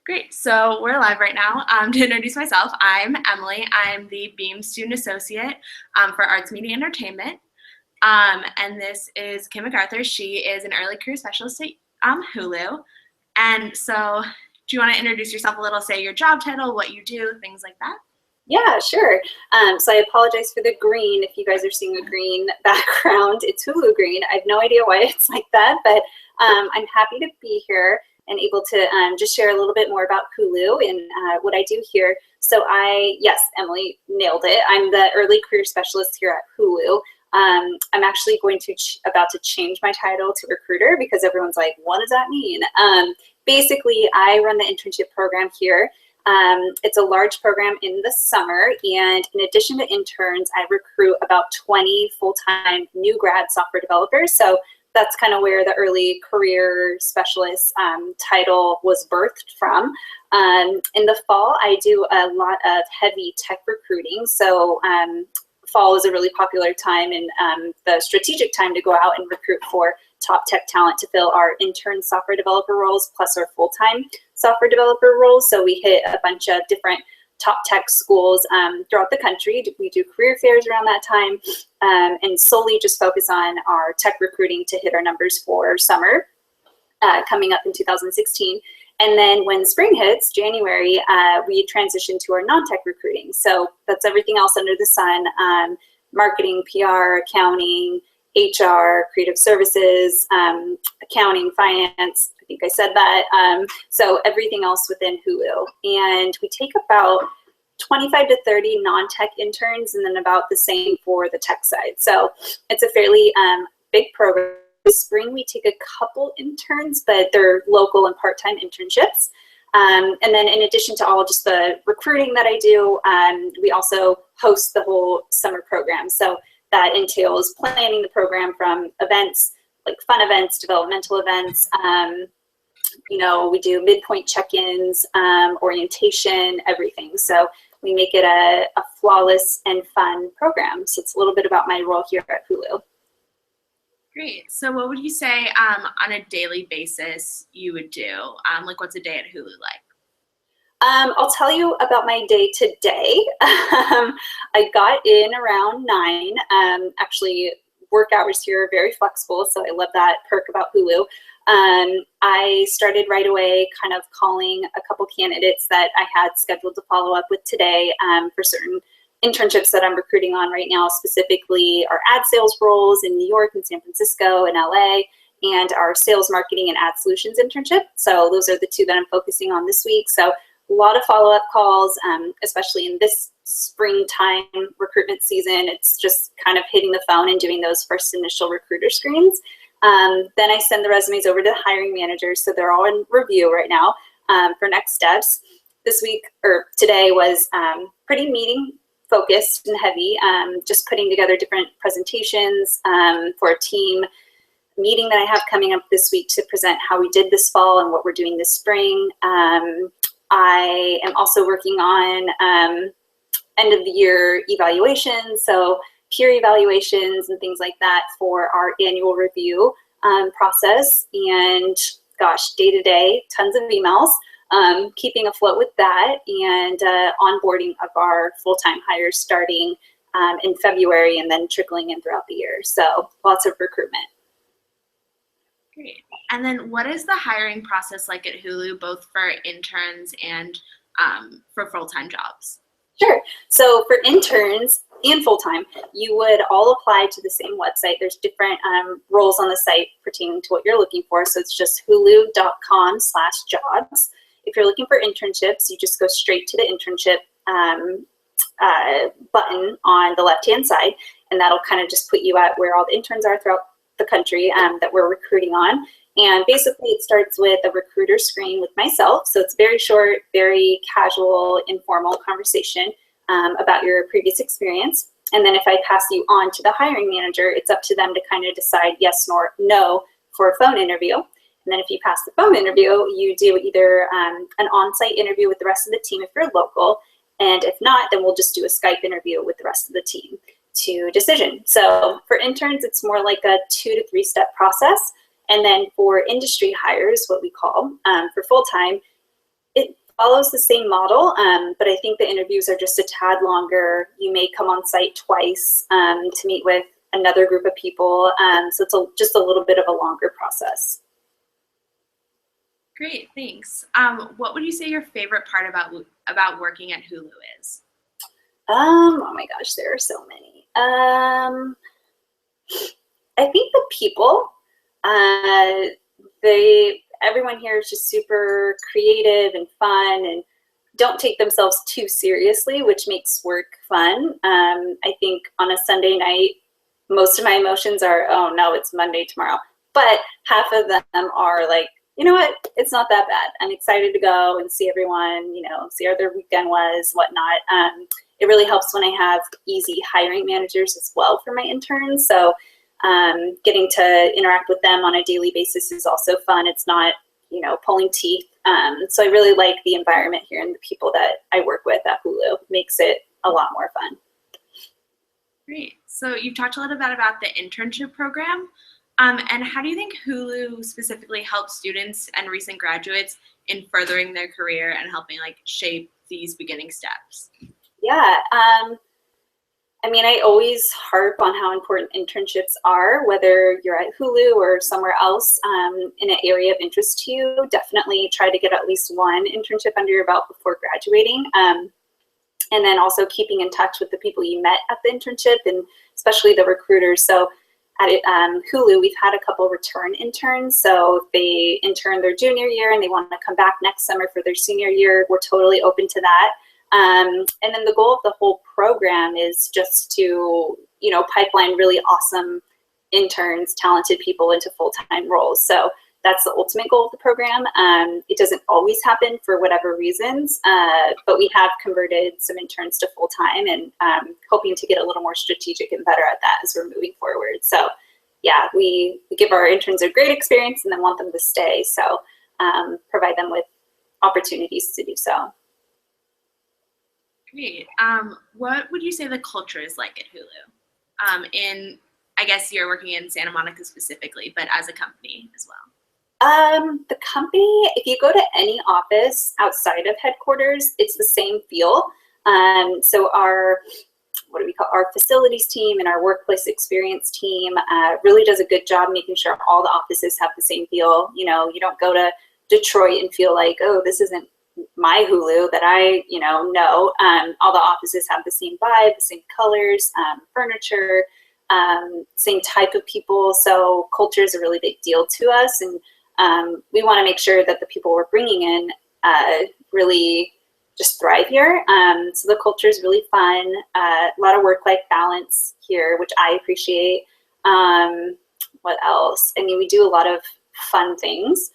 Great. So we're live right now. To introduce myself, I'm Emily. I'm the Beam Student Associate for Arts, Media, and Entertainment. And this is Kim McArthur. She is an early career specialist at Hulu. And so do you want to introduce yourself a little, say your job title, what you do, things like that? Yeah, sure. So I apologize for the green. If you guys are seeing a green background, it's Hulu green. I have no idea why it's like that, but I'm happy to be here and able to just share a little bit more about Hulu and what I do here. So yes, Emily nailed it. I'm the early career specialist here at Hulu. I'm actually about to change my title to recruiter because everyone's like, what does that mean? Basically, I run the internship program here. It's a large program in the summer, and in addition to interns, I recruit about 20 full-time new grad software developers. So that's kind of where the early career specialist title was birthed from. In the fall, I do a lot of heavy tech recruiting. So fall is a really popular time and the strategic time to go out and recruit for top tech talent to fill our intern software developer roles plus our full-time software developer roles. So we hit a bunch of different top tech schools throughout the country. We do career fairs around that time and solely just focus on our tech recruiting to hit our numbers for summer coming up in 2016. And then when spring hits, January, we transition to our non-tech recruiting. So that's everything else under the sun, marketing, PR, accounting, HR, creative services, accounting, finance, I think I said that. So everything else within Hulu. And we take about 25 to 30 non-tech interns and then about the same for the tech side. So it's a fairly big program. This spring we take a couple interns, but they're local and part-time internships. And then in addition to all just the recruiting that I do, we also host the whole summer program. So that entails planning the program from events, like fun events, developmental events. We do midpoint check-ins, orientation, everything. So we make it a flawless and fun program. So it's a little bit about my role here at Hulu. Great. So what would you say on a daily basis you would do? Like what's a day at Hulu like? I'll tell you about my day today. I got in around 9. Actually, work hours here are very flexible, so I love that perk about Hulu. I started right away kind of calling a couple candidates that I had scheduled to follow up with today for certain internships that I'm recruiting on right now, specifically our ad sales roles in New York and San Francisco and LA, and our sales marketing and ad solutions internship. So those are the two that I'm focusing on this week. So a lot of follow-up calls, especially in this springtime recruitment season. It's just kind of hitting the phone and doing those first initial recruiter screens. Then I send the resumes over to the hiring managers, so they're all in review right now for next steps. This week, or today, was pretty meeting focused and heavy, just putting together different presentations for a team meeting that I have coming up this week to present how we did this fall and what we're doing this spring. I am also working on end of the year evaluations, so peer evaluations and things like that for our annual review process. And gosh, day to day, tons of emails, keeping afloat with that, and onboarding of our full-time hires starting in February and then trickling in throughout the year. So lots of recruitment. Great. And then what is the hiring process like at Hulu, both for interns and for full-time jobs? Sure. So for interns and full-time, you would all apply to the same website. There's different roles on the site pertaining to what you're looking for. So it's just hulu.com/jobs. If you're looking for internships, you just go straight to the internship button on the left-hand side, and that'll kind of just put you at where all the interns are throughout the country that we're recruiting on. And basically it starts with a recruiter screen with myself. So it's very short, very casual, informal conversation about your previous experience. And then if I pass you on to the hiring manager, it's up to them to kind of decide yes or no for a phone interview. And then if you pass the phone interview, you do either an on-site interview with the rest of the team if you're local. And if not, then we'll just do a Skype interview with the rest of the team to decision. So for interns, it's more like a 2 to 3 step process. And then for industry hires, what we call for full-time, it follows the same model, but I think the interviews are just a tad longer. You may come on site twice to meet with another group of people, so it's just a little bit of a longer process. Great, thanks. What would you say your favorite part about working at Hulu is? Oh my gosh, there are so many. I think the people. Everyone here is just super creative and fun and don't take themselves too seriously, which makes work fun. I think on a Sunday night, most of my emotions are, oh no, it's Monday tomorrow. But half of them are like, you know what, it's not that bad. I'm excited to go and see everyone, see how their weekend was, whatnot. It really helps when I have easy hiring managers as well for my interns. So getting to interact with them on a daily basis is also fun. It's not, pulling teeth. So I really like the environment here and the people that I work with at Hulu. Makes it a lot more fun. Great. So you've talked a little bit about the internship program. And how do you think Hulu specifically helps students and recent graduates in furthering their career and helping shape these beginning steps? Yeah. I always harp on how important internships are, whether you're at Hulu or somewhere else in an area of interest to you. Definitely try to get at least one internship under your belt before graduating. And then also keeping in touch with the people you met at the internship and especially the recruiters. So at Hulu, we've had a couple return interns. So if they intern their junior year and they want to come back next summer for their senior year, we're totally open to that. And then the goal of the whole program is just to, pipeline really awesome interns, talented people into full-time roles. So that's the ultimate goal of the program. It doesn't always happen for whatever reasons, but we have converted some interns to full-time and hoping to get a little more strategic and better at that as we're moving forward. So yeah, we give our interns a great experience and then want them to stay. So provide them with opportunities to do so. Great. What would you say the culture is like at Hulu? I guess you're working in Santa Monica specifically, but as a company as well. The company, if you go to any office outside of headquarters, it's the same feel. So our facilities team and our workplace experience team really does a good job making sure all the offices have the same feel. You don't go to Detroit and feel like, oh, this isn't my Hulu that I, know. All the offices have the same vibe, the same colors, furniture, same type of people. So culture is a really big deal to us. And we want to make sure that the people we're bringing in really just thrive here. So the culture is really fun. A lot of work-life balance here, which I appreciate. What else? We do a lot of fun things.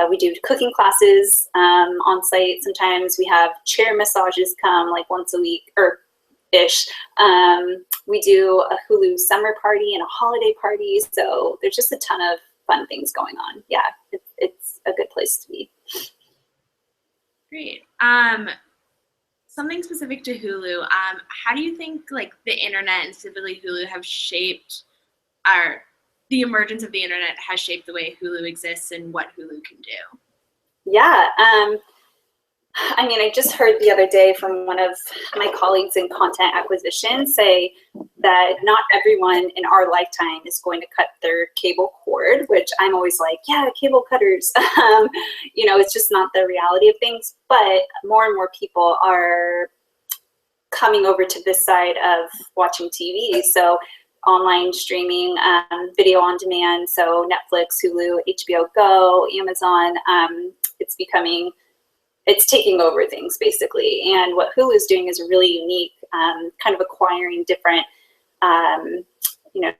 We do cooking classes on site. Sometimes we have chair massages come once a week or ish. We do a Hulu summer party and a holiday party. So there's just a ton of fun things going on. Yeah, it's a good place to be. Great. Something specific to Hulu. How do you think the internet and specifically Hulu have shaped the emergence of the internet has shaped the way Hulu exists and what Hulu can do? Yeah. I just heard the other day from one of my colleagues in content acquisition say that not everyone in our lifetime is going to cut their cable cord, which I'm always like, yeah, cable cutters. It's just not the reality of things. But more and more people are coming over to this side of watching TV. So online streaming, video on demand. So Netflix, Hulu, HBO Go, Amazon, it's taking over things basically. And what Hulu is doing is really unique, kind of acquiring different,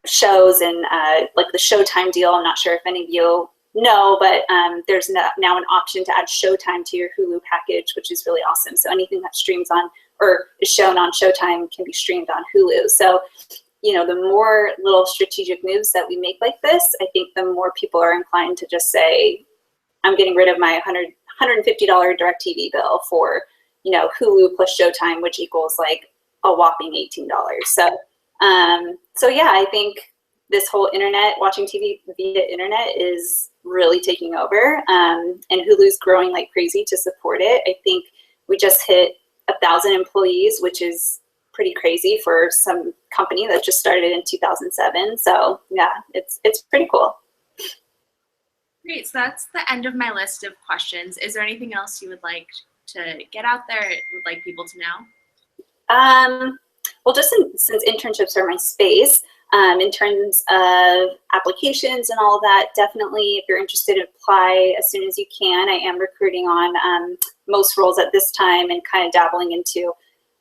shows and the Showtime deal. I'm not sure if any of you know, but there's now an option to add Showtime to your Hulu package, which is really awesome. So anything that streams on or is shown on Showtime can be streamed on Hulu. So the more little strategic moves that we make like this, I think the more people are inclined to just say, I'm getting rid of my $150 DirecTV bill for, Hulu plus Showtime, which equals a whopping $18. So yeah, I think this whole internet, watching TV via internet is really taking over, and Hulu's growing like crazy to support it. I think we just hit 1,000 employees, which is pretty crazy for some company that just started in 2007. So yeah, it's pretty cool. Great, so that's the end of my list of questions. Is there anything else you would like to get out there, would like people to know? Well, just since internships are my space, in terms of applications and all of that, definitely if you're interested, apply as soon as you can. I am recruiting on most roles at this time and kind of dabbling into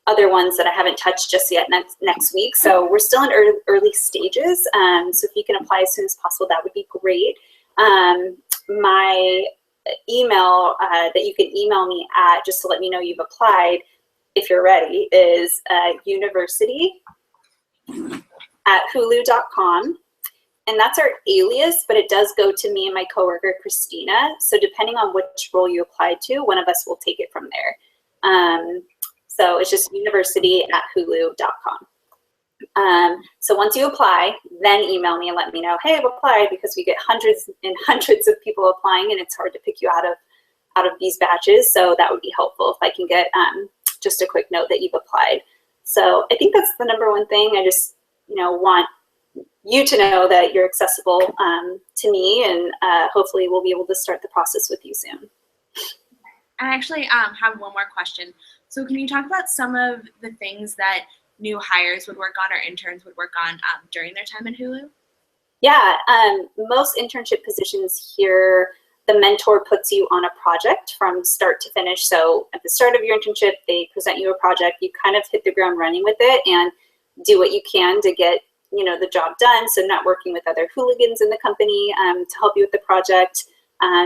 other ones that I haven't touched just yet next week. So we're still in early stages. So if you can apply as soon as possible, that would be great. My email that you can email me at, just to let me know you've applied, if you're ready, is university@hulu.com. And that's our alias, but it does go to me and my coworker, Christina. So depending on which role you applied to, one of us will take it from there. So it's just university@hulu.com. So once you apply, then email me and let me know, hey, I've applied, because we get hundreds and hundreds of people applying and it's hard to pick you out of these batches. So that would be helpful if I can get just a quick note that you've applied. So I think that's the number one thing. I just, want you to know that you're accessible to me, and hopefully we'll be able to start the process with you soon. I actually have one more question. So can you talk about some of the things that new hires would work on or interns would work on during their time in Hulu? Yeah, most internship positions here, the mentor puts you on a project from start to finish. So at the start of your internship, they present you a project. You kind of hit the ground running with it and do what you can to get the job done. So networking with other hooligans in the company to help you with the project,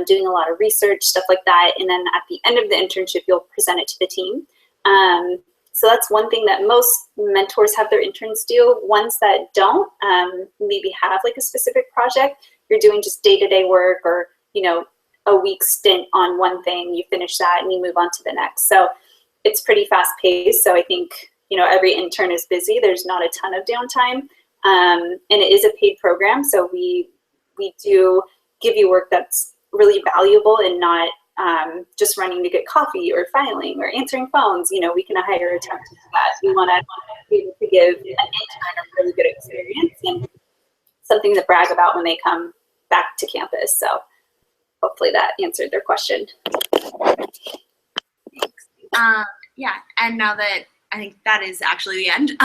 doing a lot of research, stuff like that. And then at the end of the internship, you'll present it to the team. So that's one thing that most mentors have their interns do. Ones that don't maybe have like a specific project, you're doing just day-to-day work, or a week stint on one thing, you finish that and you move on to the next. So it's pretty fast-paced. So I think every intern is busy. There's not a ton of downtime, and it is a paid program. So we do give you work that's really valuable and not just running to get coffee or filing or answering phones. We can hire a ton to do that. We want to be able to give an intern a really good experience and something to brag about when they come back to campus. So hopefully that answered their question. Thanks. Yeah, and now that I think that is actually the end,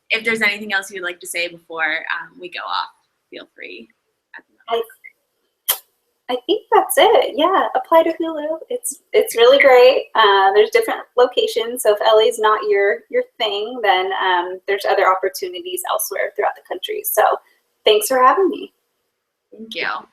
if there's anything else you'd like to say before we go off, feel free. I think that's it. Yeah, apply to Hulu. It's really great. There's different locations, so if LA's not your thing, then there's other opportunities elsewhere throughout the country. So thanks for having me. Thank you.